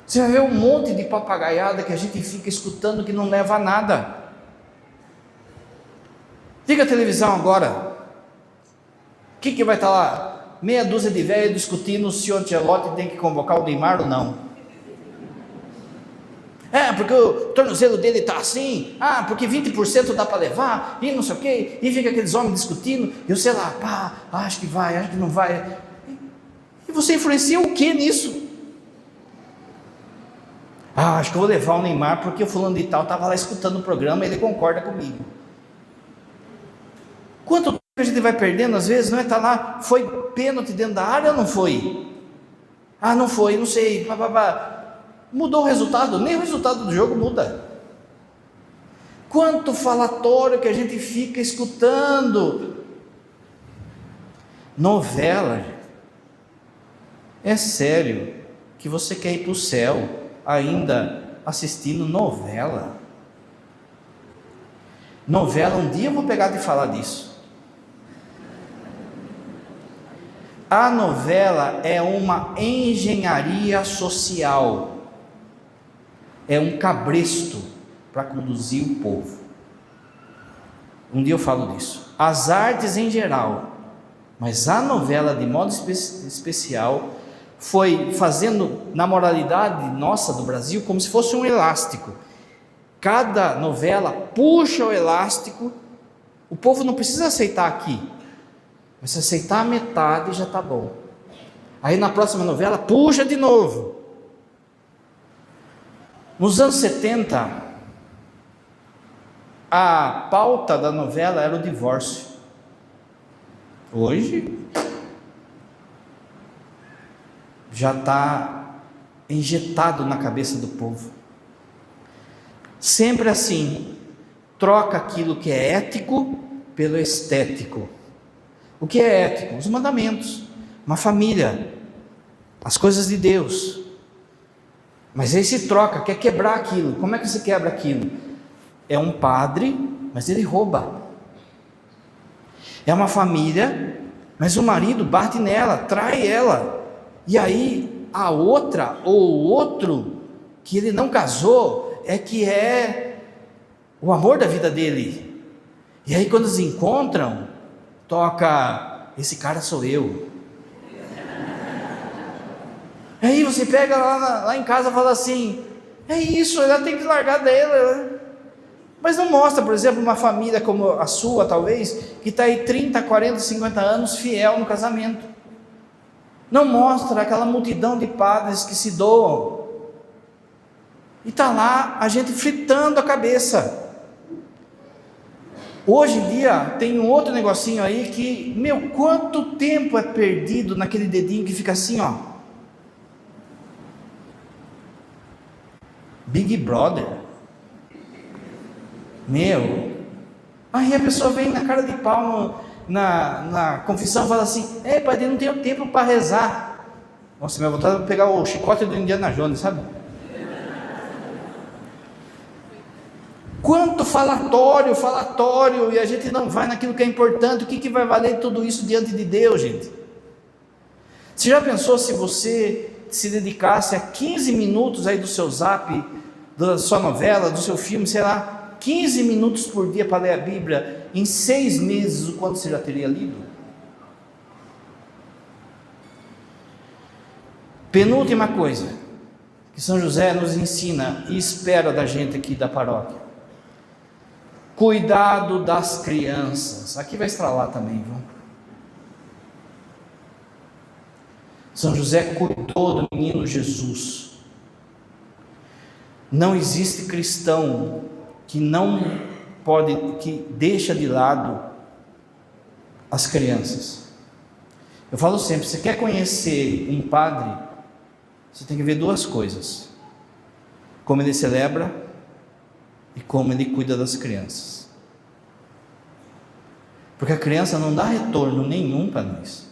Você vai ver um monte de papagaiada que a gente fica escutando que não leva a nada. Liga a televisão agora. O que vai estar lá? Meia dúzia de velhos discutindo se o Ancelotti tem que convocar o Neymar ou não. Porque o tornozelo dele está assim, porque 20% dá para levar, e não sei o quê, e fica aqueles homens discutindo, e você lá, acho que vai, acho que não vai. E você influencia o que nisso? Acho que eu vou levar o Neymar porque o fulano de tal estava lá escutando o programa e ele concorda comigo. Quanto tempo a gente vai perdendo às vezes, não é? Está lá, foi pênalti dentro da área ou não foi? Não foi, não sei, mudou o resultado, nem o resultado do jogo muda. Quanto falatório que a gente fica escutando. Novela. É sério que você quer ir para o céu ainda assistindo novela? Novela, um dia eu vou pegar de falar disso. A novela é uma engenharia social, é um cabresto para conduzir o povo. Um dia eu falo disso. As artes em geral, mas a novela de modo especial, foi fazendo na moralidade nossa do Brasil como se fosse um elástico. Cada novela puxa o elástico, o povo não precisa aceitar aqui, mas se aceitar a metade já está bom. Aí na próxima novela puxa de novo. Nos anos 70, a pauta da novela era o divórcio. Hoje já está injetado na cabeça do povo. Sempre assim, troca aquilo que é ético pelo estético. O que é ético? Os mandamentos, uma família, as coisas de Deus. Mas aí se troca, quer quebrar aquilo. Como é que você quebra aquilo? É um padre, mas ele rouba. É uma família, mas o marido bate nela, trai ela. E aí a outra ou o outro que ele não casou é que é o amor da vida dele. E aí quando eles encontram, toca, esse cara sou eu. Aí você pega lá em casa e fala assim, é isso, ela tem que largar dela. Mas não mostra, por exemplo, uma família como a sua, talvez, que está aí 30, 40, 50 anos fiel no casamento. Não mostra aquela multidão de padres que se doam. E está lá a gente fritando a cabeça. Hoje em dia tem um outro negocinho aí que, quanto tempo é perdido naquele dedinho que fica assim, ó. Big Brother. Aí a pessoa vem na cara de pau na confissão e fala assim, padre, não tenho tempo para rezar. Nossa, minha vontade é pegar o chicote do Indiana Jones, sabe? Quanto falatório, e a gente não vai naquilo que é importante. O que vai valer tudo isso diante de Deus, gente? Você já pensou se você se dedicasse a 15 minutos aí do seu zap, da sua novela, do seu filme, sei lá, 15 minutos por dia para ler a Bíblia, em 6 meses, o quanto você já teria lido? Penúltima coisa que São José nos ensina e espera da gente aqui da paróquia: cuidado das crianças. Aqui vai estralar também, viu? São José cuidou do menino Jesus. Não existe cristão que que deixa de lado as crianças. Eu falo sempre, você quer conhecer um padre, você tem que ver 2 coisas: como ele celebra e como ele cuida das crianças. Porque a criança não dá retorno nenhum para nós.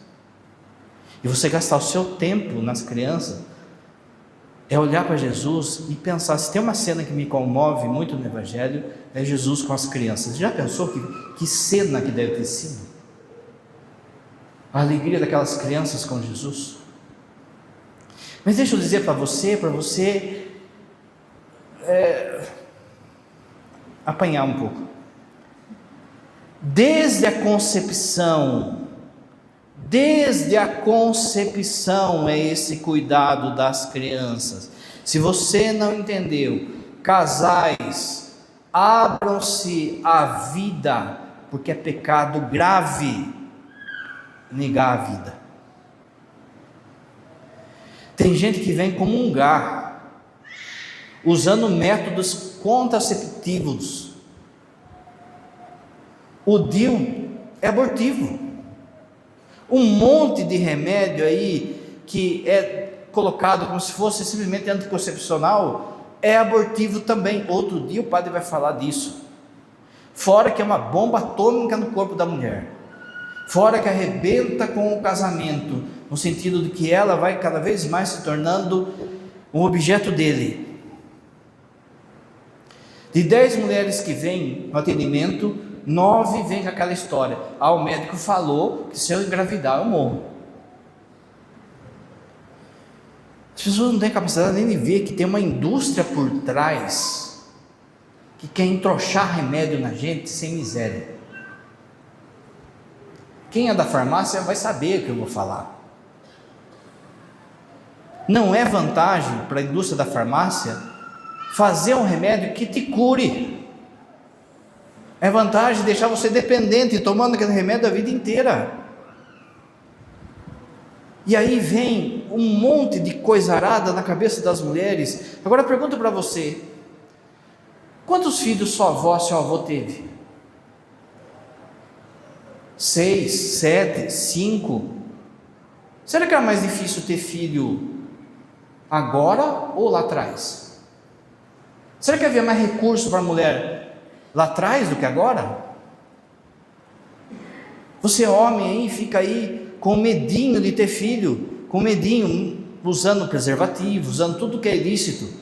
E você gastar o seu tempo nas crianças é olhar para Jesus e pensar, se tem uma cena que me comove muito no Evangelho, é Jesus com as crianças. Já pensou que cena que deve ter sido? A alegria daquelas crianças com Jesus. Mas deixa eu dizer para você apanhar um pouco. Desde a concepção é esse cuidado das crianças. Se você não entendeu, casais, abram-se à vida, porque é pecado grave negar a vida. Tem gente que vem comungar usando métodos contraceptivos. O DIU é abortivo. Um monte de remédio aí que é colocado como se fosse simplesmente anticoncepcional é abortivo também. Outro dia o padre vai falar disso. Fora que é uma bomba atômica no corpo da mulher. Fora que arrebenta com o casamento, no sentido de que ela vai cada vez mais se tornando um objeto dele. De 10 mulheres que vêm no atendimento, 9 vêm com aquela história: o médico falou que se eu engravidar eu morro. As pessoas não têm capacidade nem de ver que tem uma indústria por trás que quer entrochar remédio na gente sem miséria. Quem é da farmácia vai saber o que eu vou falar. Não é vantagem para a indústria da farmácia fazer um remédio que te cure. É vantagem deixar você dependente, tomando aquele remédio a vida inteira. E aí vem um monte de coisa arada na cabeça das mulheres. Agora pergunto para você: quantos filhos sua avó, seu avô teve? 6, 7, 5? Será que era mais difícil ter filho agora ou lá atrás? Será que havia mais recurso para a mulher lá atrás do que agora? Você homem aí, fica aí com medinho de ter filho, com medinho, usando preservativo, usando tudo que é ilícito.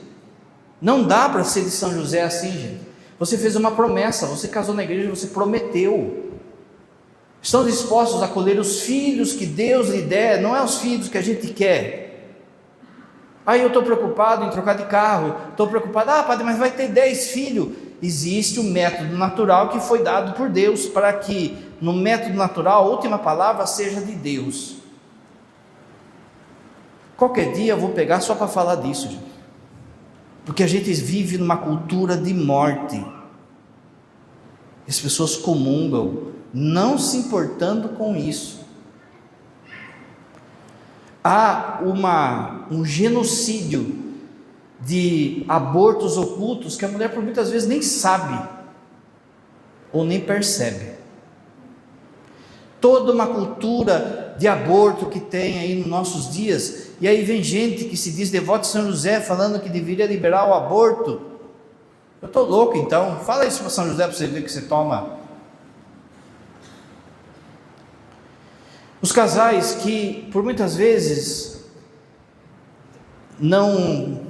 Não dá para ser de São José assim, gente. Você fez uma promessa, você casou na igreja, você prometeu. Estão dispostos a colher os filhos que Deus lhe der, não é os filhos que a gente quer. Aí eu estou preocupado em trocar de carro, estou preocupado, padre, mas vai ter 10 filhos. Existe um método natural que foi dado por Deus, para que no método natural a última palavra seja de Deus. Qualquer dia eu vou pegar só para falar disso, gente. Porque a gente vive numa cultura de morte. As pessoas comungam, não se importando com isso. Há um genocídio de abortos ocultos que a mulher por muitas vezes nem sabe ou nem percebe. Toda uma cultura de aborto que tem aí nos nossos dias, e aí vem gente que se diz devoto de São José falando que deveria liberar o aborto. Eu estou louco então, fala isso para São José para você ver que você toma. Os casais que por muitas vezes não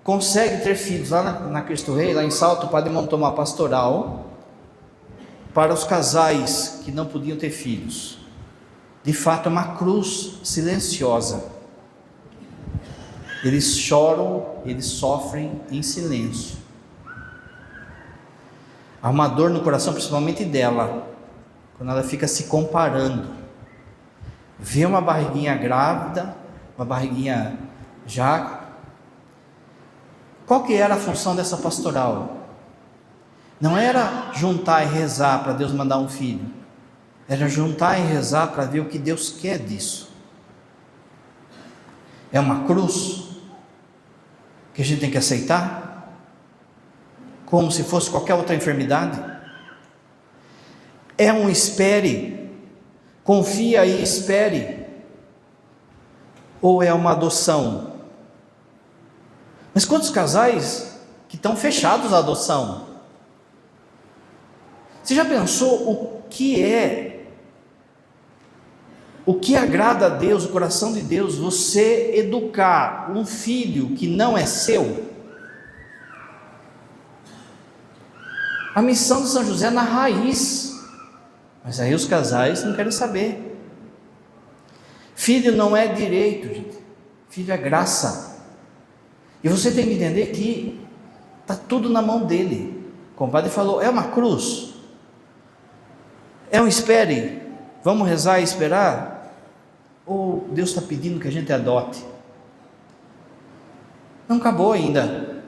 conseguem ter filhos, lá na Cristo Rei, lá em Salto, o padre montou uma pastoral para os casais que não podiam ter filhos. De fato é uma cruz silenciosa. Eles choram, eles sofrem em silêncio. Há uma dor no coração, principalmente dela, quando ela fica se comparando. Vê uma barriguinha grávida, uma barriguinha já. Qual que era a função dessa pastoral? Não era juntar e rezar para Deus mandar um filho. Era juntar e rezar para ver o que Deus quer disso. É uma cruz que a gente tem que aceitar, como se fosse qualquer outra enfermidade. É um espere, confia e espere, ou é uma adoção? Mas quantos casais que estão fechados à adoção? Você já pensou o que agrada a Deus, o coração de Deus, você educar um filho que não é seu? A missão de São José é na raiz, mas aí os casais não querem saber. Filho não é direito, gente. Filho é graça. E você tem que entender que está tudo na mão dele. Como o padre falou, é uma cruz, é um espere, vamos rezar e esperar? Ou Deus está pedindo que a gente adote? Não acabou ainda.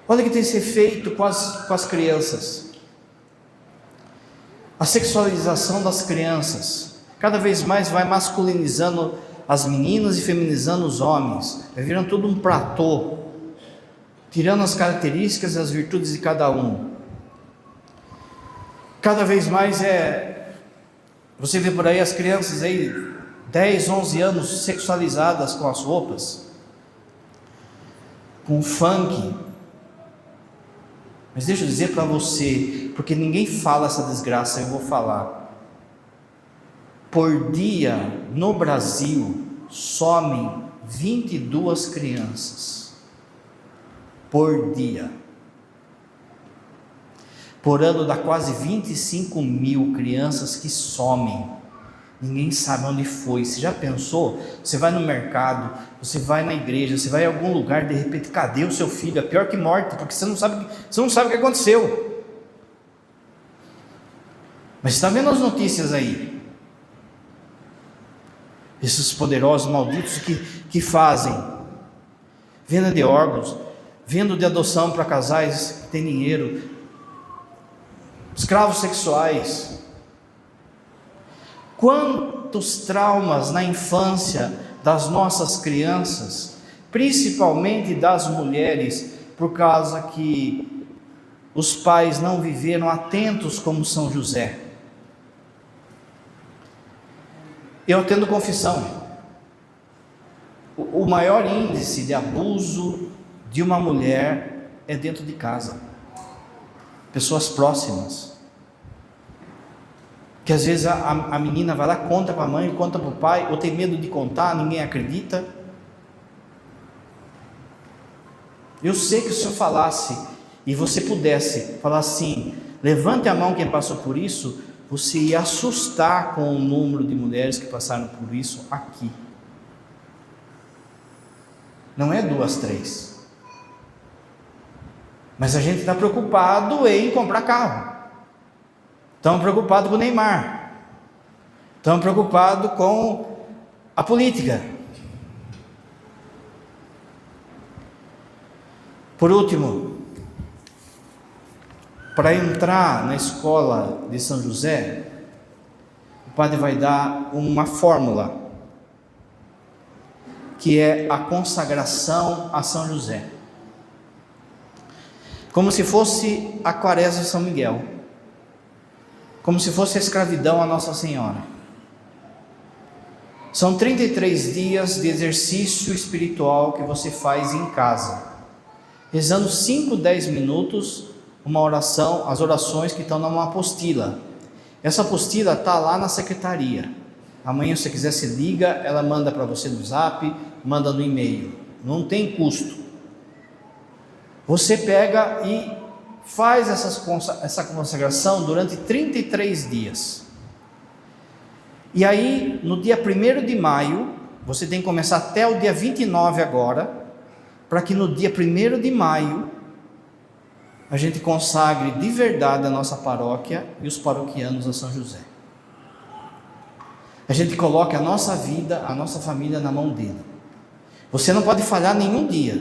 Olha o que tem que ser feito com as crianças. A sexualização das crianças cada vez mais vai masculinizando as meninas e feminizando os homens. Vai virando tudo um platô, tirando as características e as virtudes de cada um. Cada vez mais você vê por aí as crianças aí, 10, 11 anos, sexualizadas com as roupas, com funk. Mas deixa eu dizer para você, porque ninguém fala essa desgraça, eu vou falar. Por dia, no Brasil, somem 22 crianças. Por dia. Por ano dá quase 25 mil crianças que somem. Ninguém sabe onde foi. Você já pensou? Você vai no mercado, você vai na igreja, você vai em algum lugar, de repente, cadê o seu filho? É pior que morte, porque você não sabe o que aconteceu. Mas está vendo as notícias aí? Esses poderosos malditos que fazem venda de órgãos, venda de adoção para casais que têm dinheiro, escravos sexuais. Quantos traumas na infância das nossas crianças, principalmente das mulheres, por causa que os pais não viveram atentos como São José. Eu atendo confissão. O maior índice de abuso de uma mulher é dentro de casa. Pessoas próximas. Que às vezes a menina vai lá, conta para a mãe, conta para o pai, ou tem medo de contar, ninguém acredita. Eu sei que se eu falasse, e você pudesse falar assim, levante a mão quem passou por isso, você ia assustar com o número de mulheres que passaram por isso aqui. Não é 2, 3. Mas a gente está preocupado em comprar carro. Estamos preocupados com o Neymar. Estamos preocupados com a política. Por último, para entrar na escola de São José, o padre vai dar uma fórmula, que é a consagração a São José. Como se fosse a quaresma de São Miguel. Como se fosse a escravidão a Nossa Senhora. São 33 dias de exercício espiritual que você faz em casa, rezando 5, 10 minutos, uma oração, as orações que estão numa apostila. Essa apostila está lá na secretaria. Amanhã, se você quiser, se liga, ela manda para você no zap, manda no e-mail. Não tem custo. Você pega e faz essa consagração durante 33 dias. E aí, no dia 1º de maio, você tem que começar até o dia 29 agora, para que no dia 1º de maio, a gente consagre de verdade a nossa paróquia e os paroquianos a São José. A gente coloca a nossa vida, a nossa família na mão dele. Você não pode falhar nenhum dia,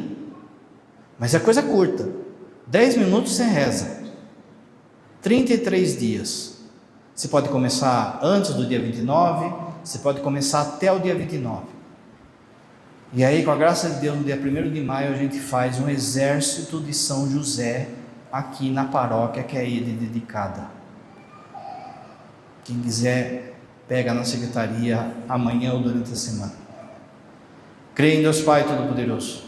mas é coisa curta. 10 minutos você reza. 33 dias. Você pode começar antes do dia 29, você pode começar até o dia 29. E aí, com a graça de Deus, no dia 1º de maio, a gente faz um exército de São José aqui na paróquia que é ele dedicada. Quem quiser, pega na secretaria amanhã ou durante a semana. Creio em Deus Pai Todo-Poderoso,